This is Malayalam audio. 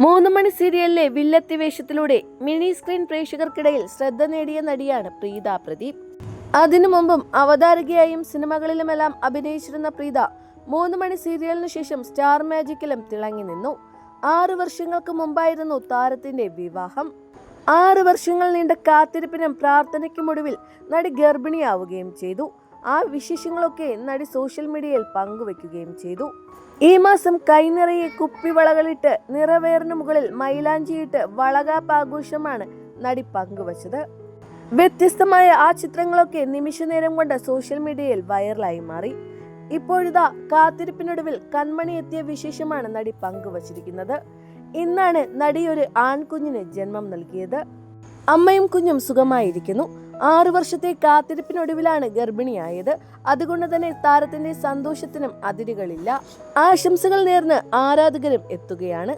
മൂന്ന് മണി സീരിയലിലെ വില്ലത്തി വേഷത്തിലൂടെ മിനി സ്ക്രീൻ പ്രേക്ഷകർക്കിടയിൽ ശ്രദ്ധ നേടിയ നടിയാണ് പ്രീത പ്രദീപ്. അതിനു മുമ്പും അവതാരകയായും സിനിമകളിലുമെല്ലാം അഭിനയിച്ചിരുന്ന പ്രീത മൂന്ന് മണി സീരിയലിനു ശേഷം സ്റ്റാർ മാജിക്കിലും തിളങ്ങി നിന്നു. 6 വർഷങ്ങൾക്ക് മുമ്പായിരുന്നു താരത്തിന്റെ വിവാഹം. 6 വർഷങ്ങൾ നീണ്ട കാത്തിരിപ്പിനും പ്രാർത്ഥനയ്ക്കുമൊടുവിൽ നടി ഗർഭിണിയാവുകയും ചെയ്തു. ആ വിശേഷങ്ങളൊക്കെ നടി സോഷ്യൽ മീഡിയയിൽ പങ്കുവെക്കുകയും ചെയ്തു. ഈ മാസം കൈനിറയെ കുപ്പിവളകളിട്ട് നിറവേറിന് മുകളിൽ മൈലാഞ്ചിയിട്ട് വളകാപ്പ് ആഘോഷമാണ് നടി പങ്കുവച്ചത്. വ്യത്യസ്തമായ ആ ചിത്രങ്ങളൊക്കെ നിമിഷനേരം കൊണ്ട് സോഷ്യൽ മീഡിയയിൽ വൈറലായി മാറി. ഇപ്പോഴിതാ കാത്തിരിപ്പിനൊടുവിൽ കൺമണി എത്തിയ വിശേഷമാണ് നടി പങ്കുവച്ചിരിക്കുന്നത്. ഇന്നാണ് നടി ഒരു ആൺകുഞ്ഞിന് ജന്മം നൽകിയത്. അമ്മയും കുഞ്ഞും സുഖമായിരിക്കുന്നു. 6 വർഷത്തെ കാത്തിരിപ്പിനൊടുവിലാണ് ഗർഭിണിയായത്. അതുകൊണ്ട് തന്നെ താരത്തിന്റെ സന്തോഷത്തിനും അതിരുകളില്ല. ആശംസകൾ നേർന്ന് ആരാധകരും എത്തുകയാണ്.